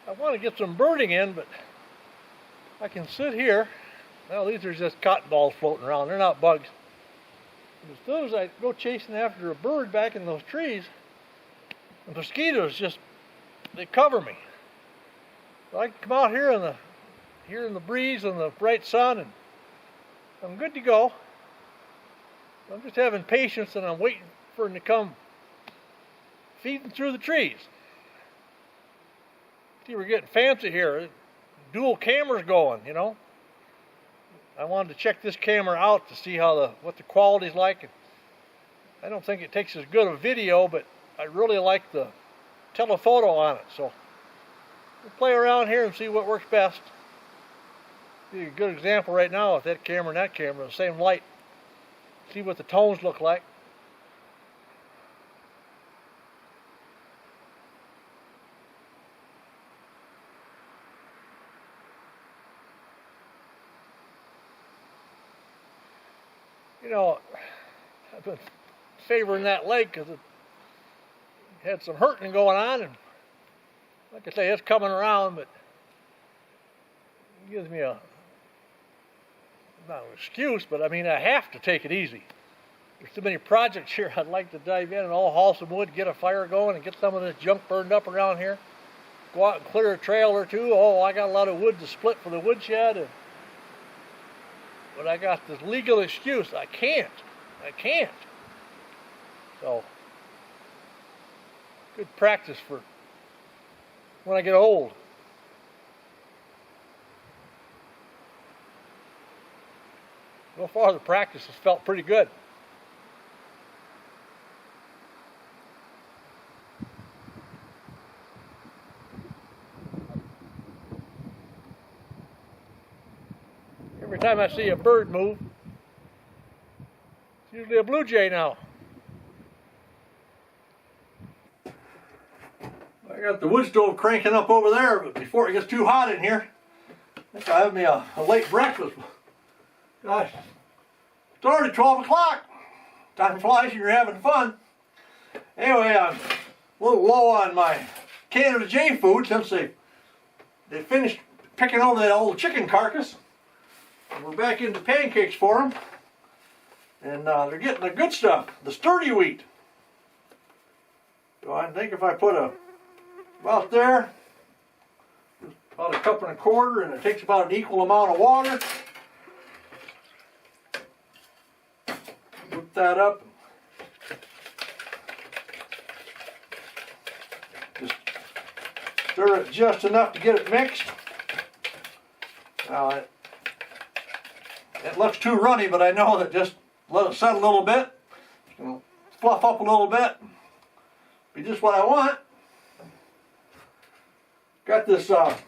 I want to get some birding in, but I can sit here. Well, these are just cotton balls floating around. They're not bugs. As soon as I go chasing after a bird back in those trees, the mosquitoes just, they cover me. So I can come out here in the breeze and the bright sun, and I'm good to go. I'm just having patience, and I'm waiting for them to come feeding through the trees. See, we're getting fancy here. Dual cameras going, you know. I wanted to check this camera out to see how what the quality's like. I don't think it takes as good a video, but I really like the telephoto on it. So we'll play around here and see what works best. Be a good example right now with that camera and that camera, the same light. See what the tones look like. You know, I've been favoring that lake because it had some hurting going on, and like I say, it's coming around, but it gives me not an excuse, but I mean, I have to take it easy. There's too many projects here. I'd like to dive in and all haul some wood, get a fire going, and get some of this junk burned up around here. Go out and clear a trail or two. Oh, I got a lot of wood to split for the woodshed, but I got this legal excuse. I can't. So, good practice for when I get old. So far, the practice has felt pretty good. Every time I see a bird move, it's usually a blue jay now. I got the wood stove cranking up over there, but before it gets too hot in here, I think I'll have me a late breakfast. Gosh, it's already 12 o'clock. Time flies and you're having fun. Anyway, I'm a little low on my Canada Jay food since they finished picking over that old chicken carcass. And we're back into pancakes for them. And they're getting the good stuff, the sturdy wheat. So I think if I put about there, about a cup and a quarter, and it takes about an equal amount of water. Whip that up. Just stir it just enough to get it mixed. Now it looks too runny, but I know that just let it set a little bit, fluff up a little bit, be just what I want. Got this, got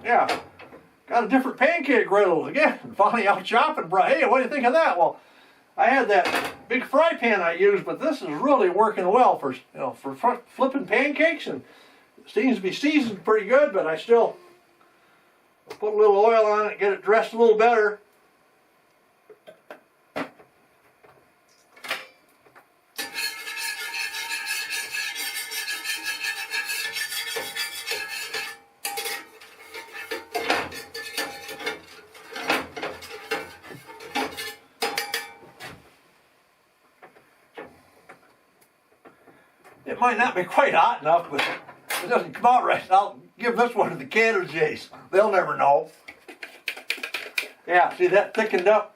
a different pancake griddle again. Finally out shopping, hey, what do you think of that? Well, I had that big fry pan I used, but this is really working well for flipping pancakes, and it seems to be seasoned pretty good. But I still put a little oil on it, get it dressed a little better. It might not be quite hot enough, but it doesn't come out right. I'll give this one to the Canada Jays. They'll never know. Yeah, see that thickened up?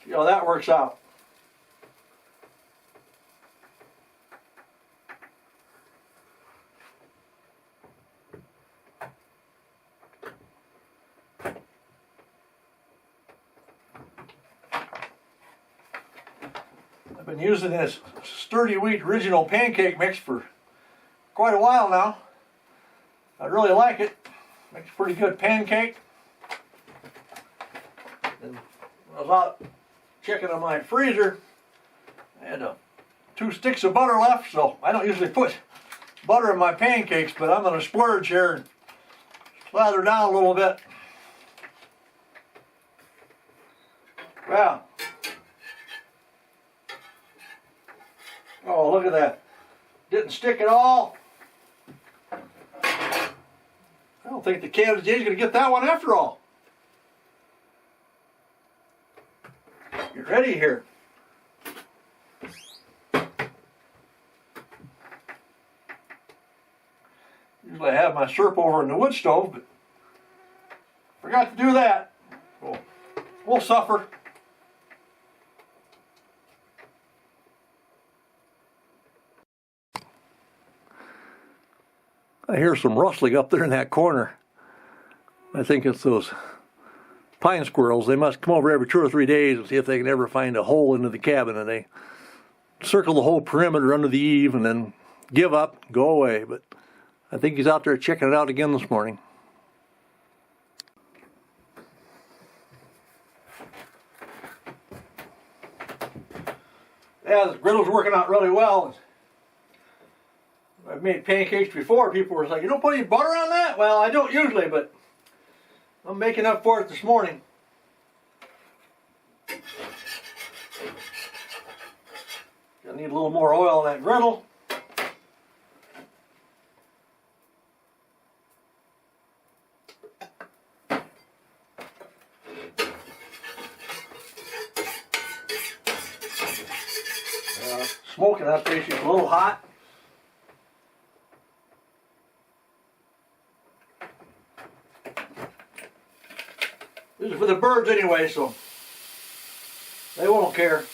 See how that works out. I've been using this Sturdy Wheat original pancake mix for quite a while now. I really like it. Makes a pretty good pancake. And I was out checking on my freezer. I had 2 sticks of butter left, so I don't usually put butter in my pancakes, but I'm going to splurge here and slather down a little bit. Wow. Oh, look at that. Didn't stick at all. I don't think the Canada Jay's going to get that one after all. Get ready here. Usually I have my syrup over in the wood stove, but forgot to do that. We'll suffer. I hear some rustling up there in that corner. I think it's those pine squirrels. They must come over every 2 or 3 days and see if they can ever find a hole into the cabin, and they circle the whole perimeter under the eave and then give up, go away. But I think he's out there checking it out again this morning. Yeah, this griddle's working out really well. I've made pancakes before. People were like, "You don't put any butter on that?" Well, I don't usually, but I'm making up for it this morning. Gonna need a little more oil in that griddle. Smoking up there, she's a little hot. This is for the birds anyway, so they won't care.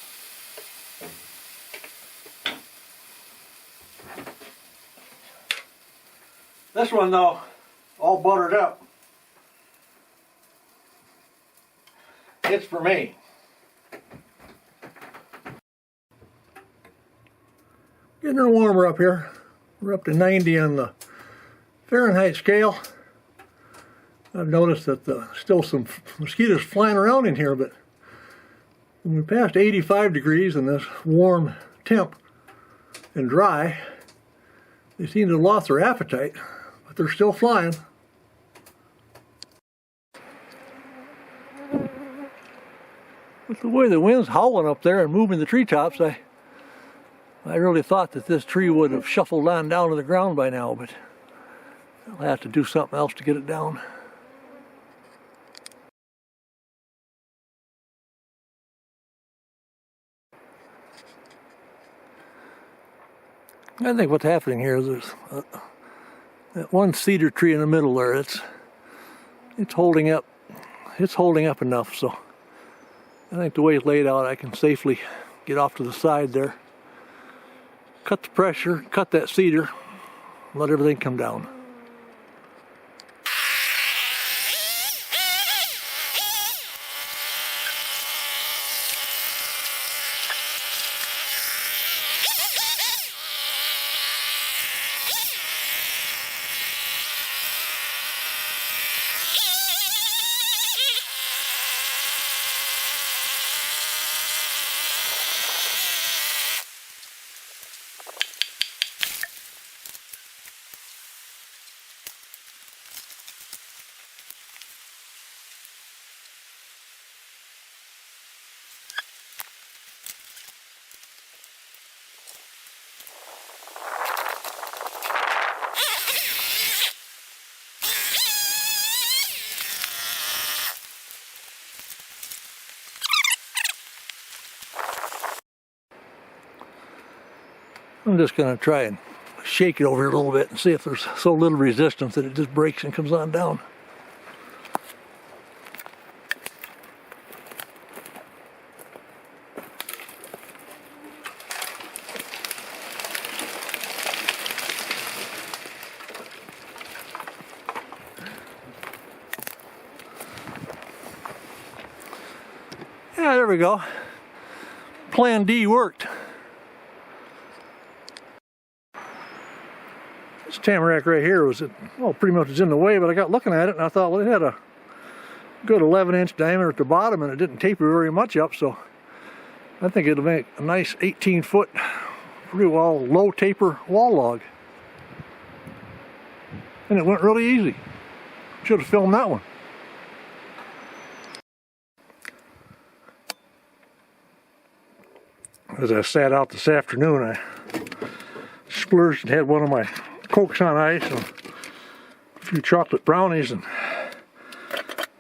This one though, all buttered up. It's for me. Getting her warmer up here. We're up to 90 on the Fahrenheit scale. I've noticed that still some mosquitoes flying around in here, but when we passed 85 degrees in this warm temp and dry, they seem to have lost their appetite, but they're still flying. With the way the wind's howling up there and moving the treetops, I really thought that this tree would have shuffled on down to the ground by now, but I'll have to do something else to get it down. I think what's happening here is there's that one cedar tree in the middle there. It's holding up. It's holding up enough, so I think the way it's laid out, I can safely get off to the side there. Cut the pressure, cut that cedar, let everything come down. I'm just going to try and shake it over here a little bit and see if there's so little resistance that it just breaks and comes on down. Yeah, there we go. Plan D worked. This Tamarack right here was, pretty much was in the way, but I got looking at it and I thought, well, it had a good 11-inch diameter at the bottom and it didn't taper very much up, so I think it'll make a nice 18-foot, pretty well low taper wall log. And it went really easy. Should have filmed that one. As I sat out this afternoon, I splurged and had one of my Cokes on ice and a few chocolate brownies,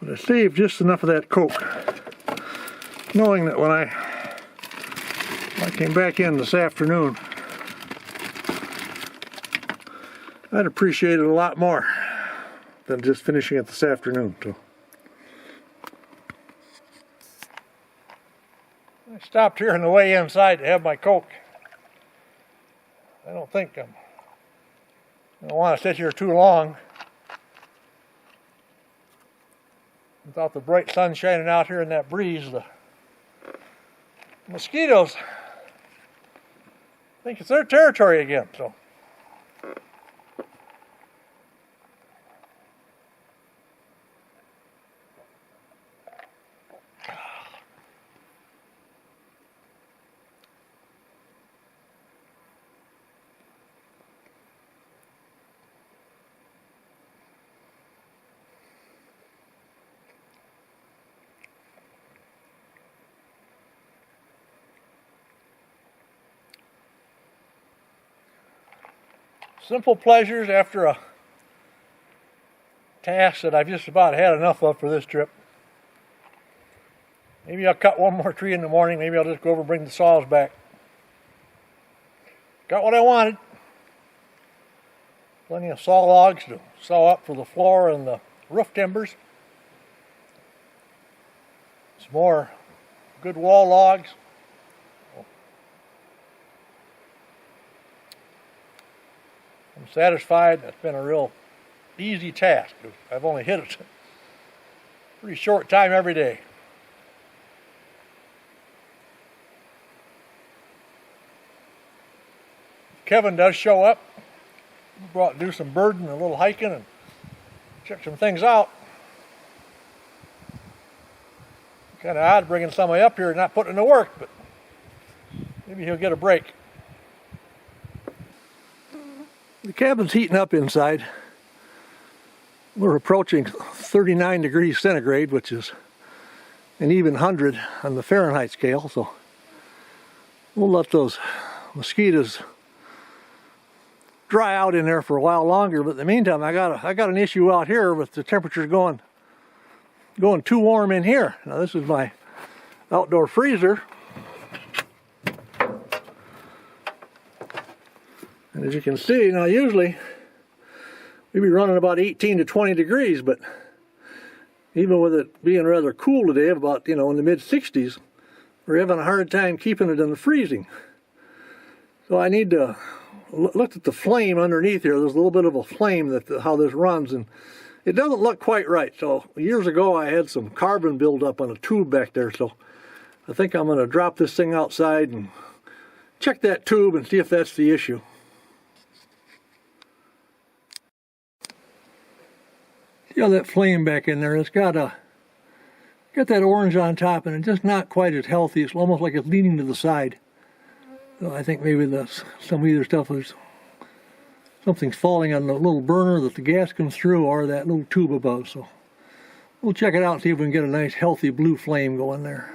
but I saved just enough of that Coke, knowing that when I came back in this afternoon, I'd appreciate it a lot more than just finishing it this afternoon. So I stopped here on the way inside to have my Coke. I don't think I don't want to sit here too long without the bright sun shining out here in that breeze. The mosquitoes think it's their territory again, so. Simple pleasures after a task that I've just about had enough of for this trip. Maybe I'll cut one more tree in the morning. Maybe I'll just go over and bring the saws back. Got what I wanted. Plenty of saw logs to saw up for the floor and the roof timbers. Some more good wall logs. I'm satisfied. That's been a real easy task. I've only hit it a pretty short time every day. Kevin does show up. We do some birding, a little hiking, and check some things out. Kind of odd bringing somebody up here and not putting in the work, but maybe he'll get a break. The cabin's heating up inside. We're approaching 39 degrees centigrade, which is an even 100 on the Fahrenheit scale, so we'll let those mosquitoes dry out in there for a while longer. But in the meantime, I got an issue out here with the temperatures going too warm in here. Now this is my outdoor freezer. And as you can see, now usually we'd be running about 18 to 20 degrees, but even with it being rather cool today, about, in the mid-60s, we're having a hard time keeping it in the freezing. So I need to look at the flame underneath here. There's a little bit of a flame how this runs, and it doesn't look quite right. So years ago I had some carbon buildup on a tube back there, so I think I'm going to drop this thing outside and check that tube and see if that's the issue. See how that flame back in there? It's got that orange on top, and it's just not quite as healthy. It's almost like it's leaning to the side. So I think maybe some either stuff is something's falling on the little burner that the gas comes through, or that little tube above. So we'll check it out and see if we can get a nice healthy blue flame going there.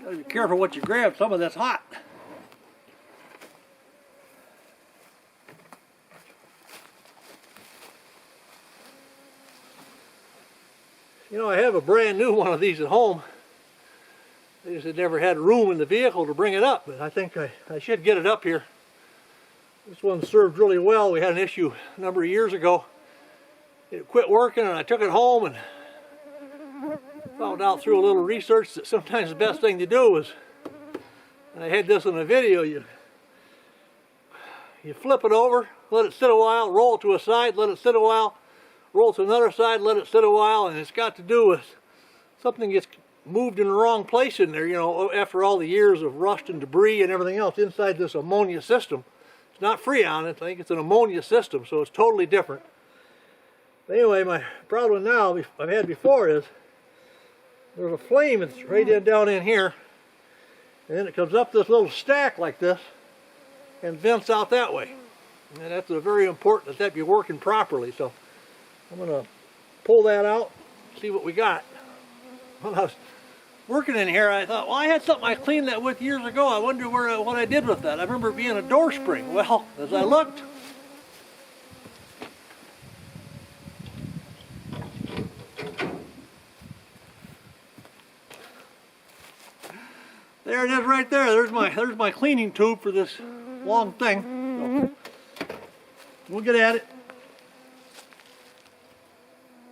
Be careful what you grab, some of that's hot. I have a brand new one of these at home. I just had never had room in the vehicle to bring it up, but I think I should get it up here. This one served really well. We had an issue a number of years ago it quit working, and I took it home and found out through a little research that sometimes the best thing to do is, and I had this in a video, you flip it over, let it sit a while, roll it to a side, let it sit a while, roll it to another side, let it sit a while, and it's got to do with something gets moved in the wrong place in there, you know, after all the years of rust and debris and everything else inside this ammonia system. It's not Freon, I think it's an ammonia system, so it's totally different. But anyway, my problem now I've had before is there's a flame that's right down in here, and then it comes up this little stack like this and vents out that way. And that's very important that be working properly. So I'm going to pull that out, see what we got. When I was working in here, I thought, well, I had something I cleaned that with years ago. I wonder what I did with that. I remember it being a door spring. Well, as I looked, there it is right there. There's my cleaning tube for this long thing. So we'll get at it.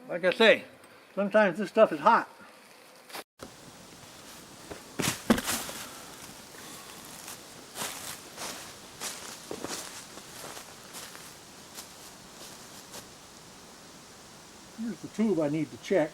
Like I say, sometimes this stuff is hot. Here's the tube I need to check.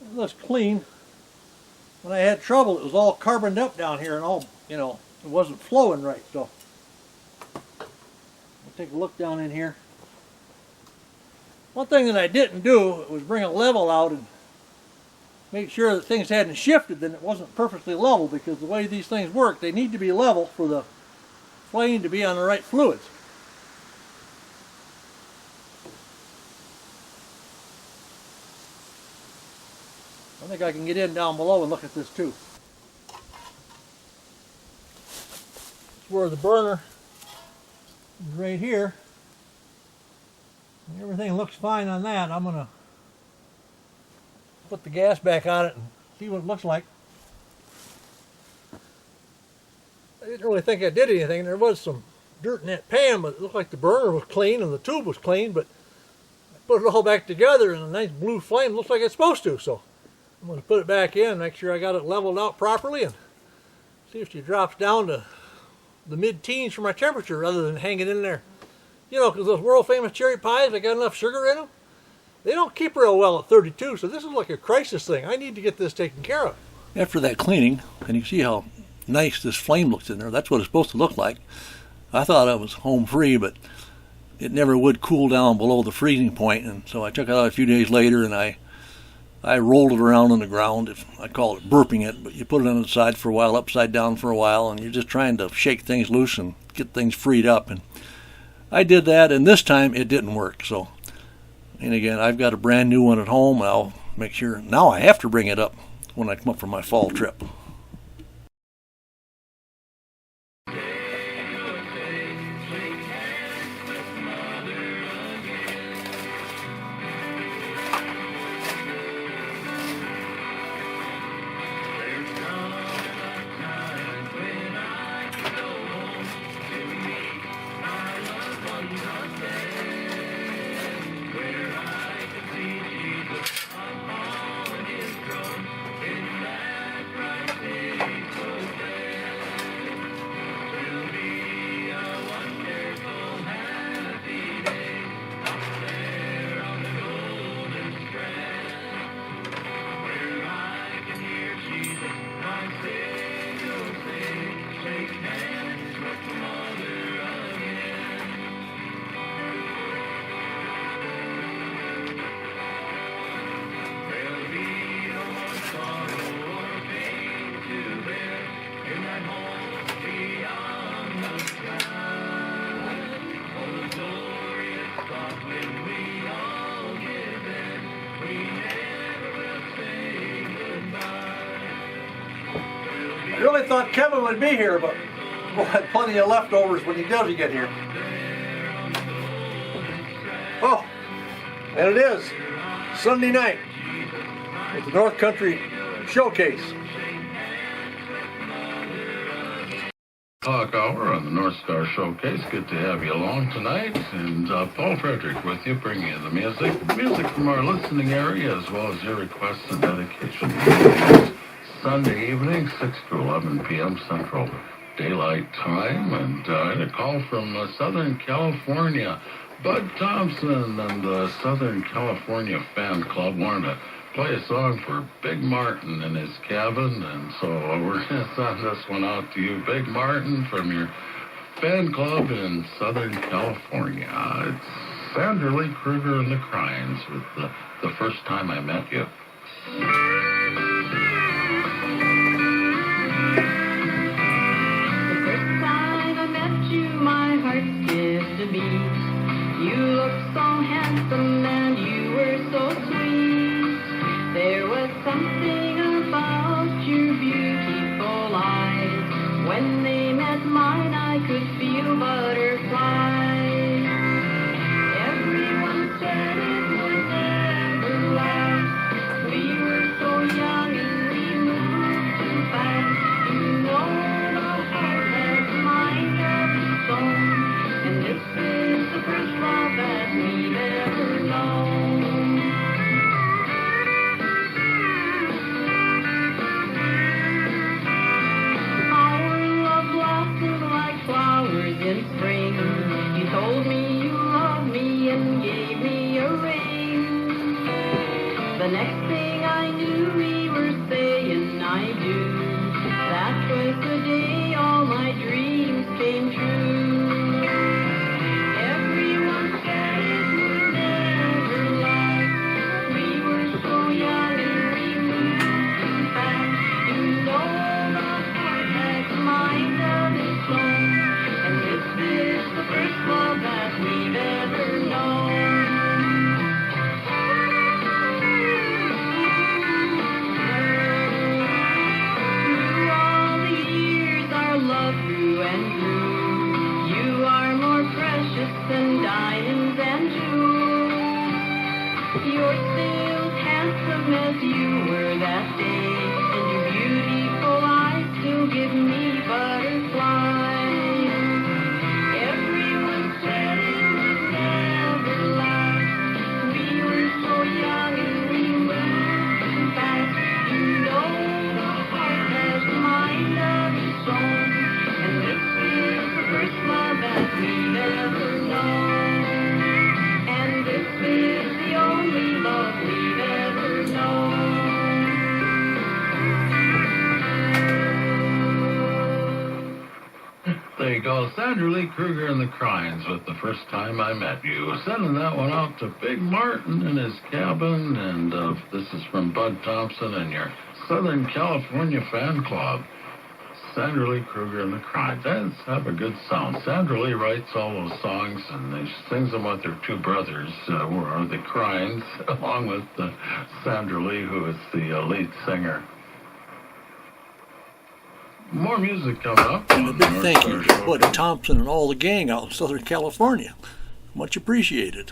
It looks clean. When I had trouble, it was all carboned up down here and all, you know, it wasn't flowing right. So I'll take a look down in here. One thing that I didn't do was bring a level out and make sure that things hadn't shifted, then it wasn't perfectly level, because the way these things work, they need to be level for the flame to be on the right fluids. I think I can get in down below and look at this too. It's where the burner is right here. And everything looks fine on that. I'm going to put the gas back on it and see what it looks like. I didn't really think I did anything. There was some dirt in that pan, but it looked like the burner was clean and the tube was clean, but I put it all back together and a nice blue flame looks like it's supposed to. So I'm going to put it back in, make sure I got it leveled out properly, and see if she drops down to the mid-teens for my temperature rather than hanging in there. You know, because those world famous cherry pies, they got enough sugar in them. They don't keep real well at 32, so this is like a crisis thing. I need to get this taken care of. After that cleaning, and you can see how nice this flame looks in there. That's what it's supposed to look like. I thought I was home free, but it never would cool down below the freezing point, and so I took it out a few days later and I rolled it around on the ground. I call it burping it, but you put it on the side for a while, upside down for a while, and you're just trying to shake things loose and get things freed up. And I did that, and this time it didn't work. So, and again, I've got a brand new one at home, and I'll make sure. Now I have to bring it up when I come up for my fall trip. Really thought Kevin would be here, but we'll have plenty of leftovers when he does get here. Oh, and it is Sunday night with the North Country Showcase. Talk Hour on the North Star Showcase. Good to have you along tonight. And Paul Frederick with you, bringing you the music from our listening area, as well as your requests and dedications. Sunday evening, 6 to 11 p.m. Central Daylight Time. And a call from Southern California. Bud Thompson and the Southern California Fan Club wanted to play a song for Big Martin in his cabin, and so we're going to send this one out to you, Big Martin, from your fan club in Southern California. It's Sandra Lee Kruger and the Crimes with the First Time I Met You. The first time I met you, my heart skipped a beat. You looked so handsome and you were so sweet. There was something about your beautiful eyes. When they met mine, I could feel butterflies. Everyone said it would never last. We were so young and we moved too fast. You know my heart has a mind of its own, and this is the first love that we've ever known. In spring, you told me you loved me and gave me a ring. The next thing I knew, we were saying I do. That was the day all my dreams came true. Everyone said it would never last. We were so young and we moved too fast. You know my heart has a mind of its own. This is the first love that we've ever known. Through all the years our love grew and grew. You are more precious than diamonds and jewels. You're still handsome as you were that day, and your beautiful eyes still give me butterflies. There you go, Sandra Lee Kruger and the Crimes with The First Time I Met You. Sending that one out to Big Martin in his cabin, and this is from Bud Thompson and your Southern California Fan Club. Sandra Lee Kruger and the Crimes. That's have a good sound. Sandra Lee writes all those songs, and she sings them with her two brothers, who are the Crimes, along with Sandra Lee, who is the lead singer. More music coming up. And a big thank you to Bud Thompson and all the gang out in Southern California. Much appreciated.